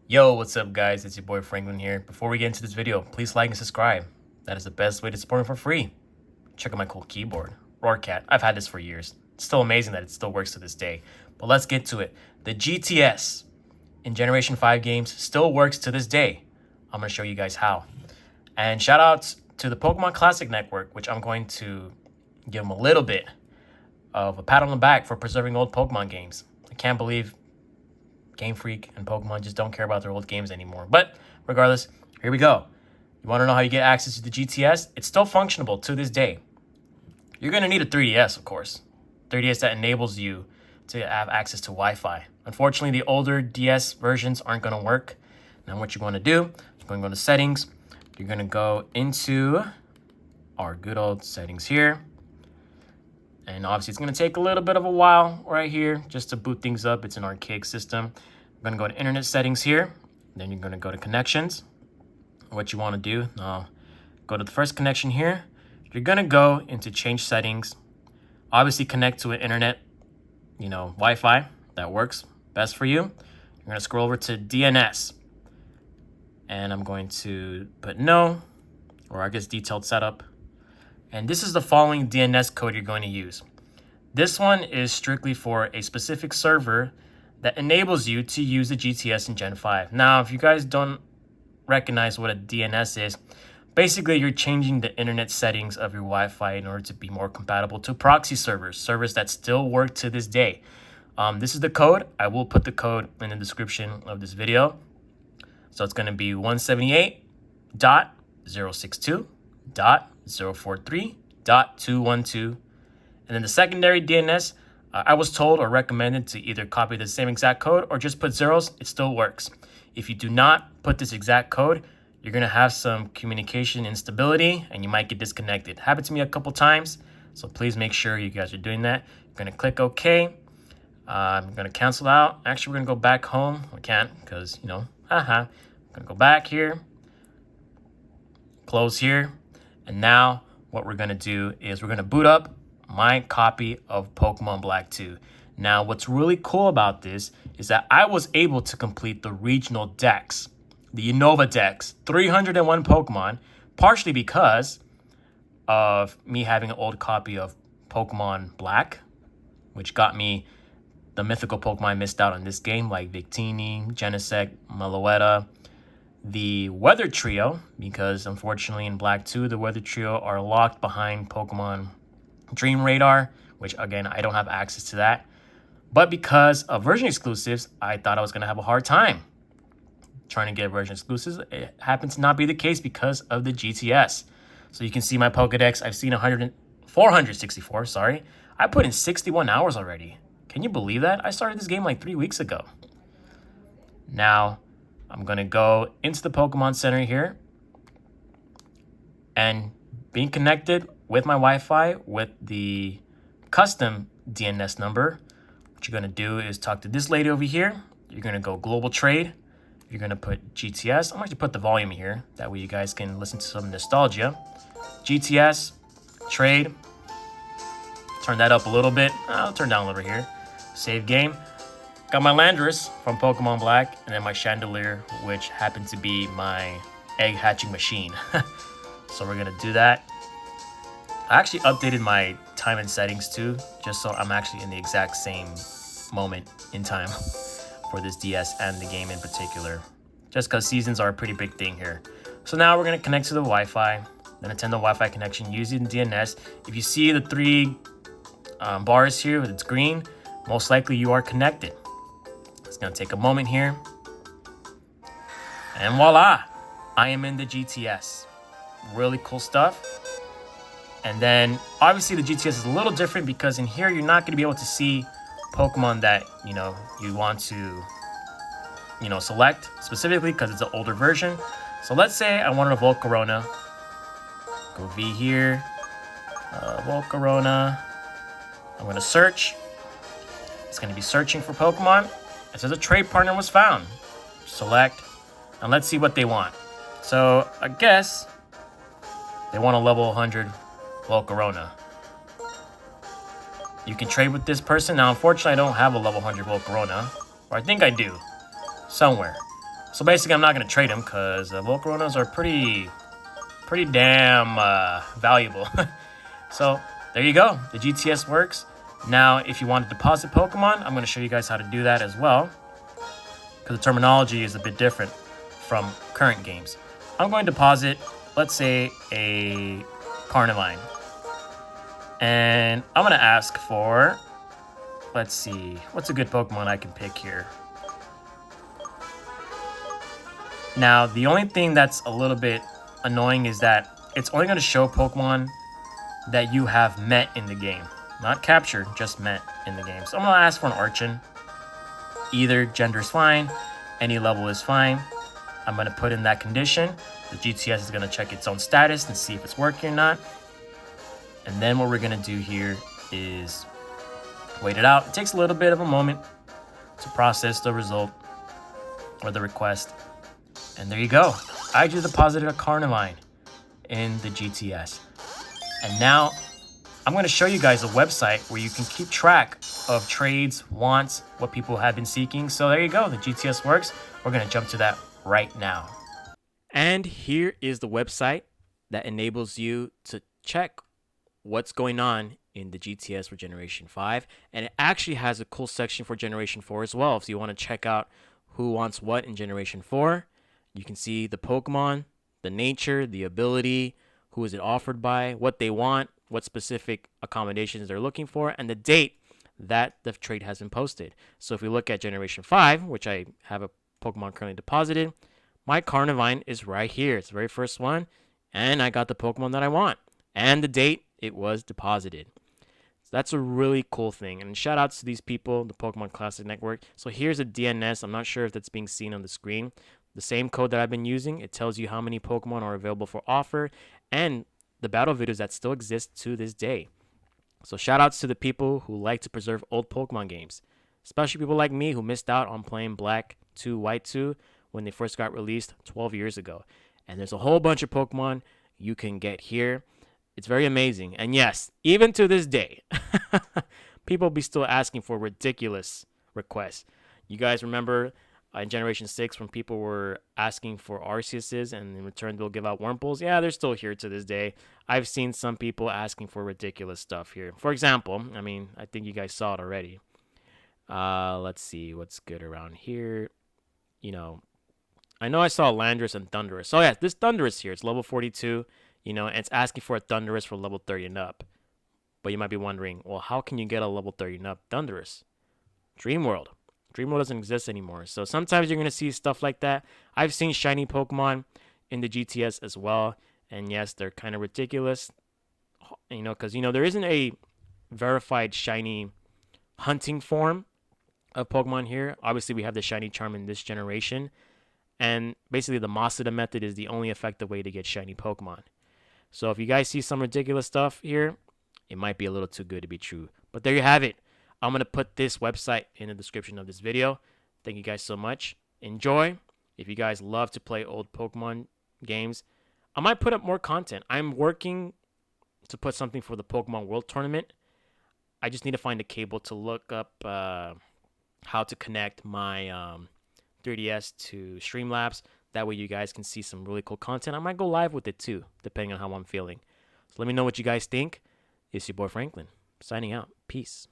Yo, what's up guys? It's your boy Franklin here. Before we get into this video, please like and subscribe. That is the best way to support me for free. Check out my cool keyboard. Roarcat. I've had this for years. It's still amazing that it still works to this day. But let's get to it. The GTS in Generation 5 games still works to this day. I'm going to show you guys how. And shout outs to the Pokemon Classic Network, which I'm going to give them a little bit of a pat on the back for preserving old Pokemon games. I can't believe Game Freak and Pokemon just don't care about their old games anymore. But regardless, here we go. You want to know how you get access to the GTS? It's still functionable to this day. You're going to need a 3DS, of course. 3DS that enables you to have access to Wi-Fi. Unfortunately, the older DS versions aren't going to work. Now what you're going to do, you're going to go to settings. You're going to go into our good old settings here. And obviously, it's going to take a little bit of a while right here just to boot things up. It's an archaic system. I'm going to go to internet settings here. Then you're going to go to connections. What you want to do, go to the first connection here. You're going to go into change settings. Obviously, connect to an internet, Wi-Fi that works best for you. You're going to scroll over to DNS. And I'm going to put no, or I guess detailed setup. And this is the following DNS code you're going to use. This one is strictly for a specific server that enables you to use the GTS in Gen 5. Now, if you guys don't recognize what a DNS is, basically you're changing the internet settings of your Wi-Fi in order to be more compatible to proxy servers that still work to this day. This is the code. I will put the code in the description of this video. So it's going to be 178.062.043.212. And then the secondary DNS, I was told or recommended to either copy the same exact code or just put zeros. It still works. If you do not put this exact code, you're going to have some communication instability and you might get disconnected. Happened to me a couple times, so please make sure you guys are doing that. You're going to click OK. I'm going to cancel out. Actually, we're going to go back home. I can't because, I'm going to go back here, close here, and now what we're going to do is we're going to boot up my copy of Pokemon Black 2. Now, what's really cool about this is that I was able to complete the regional decks, the Unova decks, 301 Pokemon, partially because of me having an old copy of Pokemon Black, which got me the mythical Pokemon I missed out on this game, like Victini, Genesect, Meloetta, the Weather Trio, because unfortunately in Black 2, the Weather Trio are locked behind Pokemon Dream Radar, which again, I don't have access to that. But because of version exclusives, I thought I was going to have a hard time trying to get version exclusives. It happens to not be the case because of the GTS. So you can see my Pokedex. I've seen 464, sorry. I put in 61 hours already. Can you believe that? I started this game like 3 weeks ago. Now, I'm going to go into the Pokemon Center here. And being connected with my Wi-Fi with the custom DNS number, what you're going to do is talk to this lady over here. You're going to go global trade. You're going to put GTS. I'm going to put the volume here. That way you guys can listen to some nostalgia. GTS, trade. Turn that up a little bit. I'll turn down a little bit here. Save game. Got my Landorus from Pokemon Black, and then my Chandelier, which happened to be my egg hatching machine. So we're going to do that. I actually updated my time and settings too, just so I'm actually in the exact same moment in time for this DS and the game in particular, just because seasons are a pretty big thing here. So now we're going to connect to the Wi-Fi, the Nintendo Wi-Fi connection using DNS. If you see the three bars here with it's green, most likely you are connected. It's going to take a moment here. And voila, I am in the GTS. Really cool stuff. And then obviously the GTS is a little different because in here you're not going to be able to see Pokemon that, you want to, select specifically because it's an older version. So let's say I wanted a Volcarona. Go V here. Volcarona. I'm going to search. It's going to be searching for Pokemon. It says a trade partner was found. Select. And let's see what they want. So I guess they want a level 100 Volcarona. You can trade with this person. Now, unfortunately, I don't have a level 100 Volcarona. Or I think I do. Somewhere. So basically, I'm not going to trade them because Volcaronas are pretty damn valuable. So there you go. The GTS works. Now, if you want to deposit Pokemon, I'm going to show you guys how to do that as well, because the terminology is a bit different from current games. I'm going to deposit, let's say, a Carnivine. And I'm going to ask for, let's see, what's a good Pokemon I can pick here? Now, the only thing that's a little bit annoying is that it's only going to show Pokemon that you have met in the game. Not captured, just met in the game. So I'm going to ask for an Archon. Either gender is fine, any level is fine. I'm going to put in that condition. The GTS is going to check its own status and see if it's working or not. And then what we're going to do here is wait it out. It takes a little bit of a moment to process the result or the request. And there you go. I just deposited a Carnivine in the GTS. And now I'm going to show you guys a website where you can keep track of trades, wants, what people have been seeking. So there you go. The GTS works. We're going to jump to that right now. And here is the website that enables you to check what's going on in the GTS for Generation 5. And it actually has a cool section for Generation 4 as well. So you want to check out who wants what in Generation 4. You can see the Pokemon, the nature, the ability, who is it offered by, what they want, what specific accommodations they're looking for, and the date that the trade has been posted. So if we look at Generation 5, which I have a Pokemon currently deposited, my Carnivine is right here. It's the very first one, and I got the Pokemon that I want, and the date it was deposited. So that's a really cool thing, and shout outs to these people, the Pokemon Classic Network. So here's a DNS. I'm not sure if that's being seen on the screen. The same code that I've been using, it tells you how many Pokemon are available for offer and the battle videos that still exist to this day. So shout outs to the people who like to preserve old Pokemon games, especially people like me who missed out on playing Black 2, White 2 when they first got released 12 years ago. And there's a whole bunch of Pokemon you can get here. It's very amazing. And yes, even to this day, people be still asking for ridiculous requests. You guys remember in Generation 6 when people were asking for Arceuses and in return they'll give out Wurmples? Yeah, they're still here to this day. I've seen some people asking for ridiculous stuff here. For example, I mean, I think you guys saw it already. Let's see what's good around here. You know I saw Landorus and Thundurus. So yeah, this Thundurus here, it's level 42, and it's asking for a Thundurus for level 30 and up. But you might be wondering, well, how can you get a level 30 and up Thundurus? Dream World doesn't exist anymore. So sometimes you're going to see stuff like that. I've seen shiny Pokemon in the GTS as well. And yes, they're kind of ridiculous, because, there isn't a verified shiny hunting form of Pokemon here. Obviously, we have the shiny charm in this generation. And basically, the Masada method is the only effective way to get shiny Pokemon. So if you guys see some ridiculous stuff here, it might be a little too good to be true. But there you have it. I'm going to put this website in the description of this video. Thank you guys so much. Enjoy. If you guys love to play old Pokemon games, I might put up more content. I'm working to put something for the Pokemon World Tournament. I just need to find a cable to look up how to connect my 3DS to Streamlabs. That way you guys can see some really cool content. I might go live with it too, depending on how I'm feeling. So let me know what you guys think. It's your boy Franklin, signing out. Peace.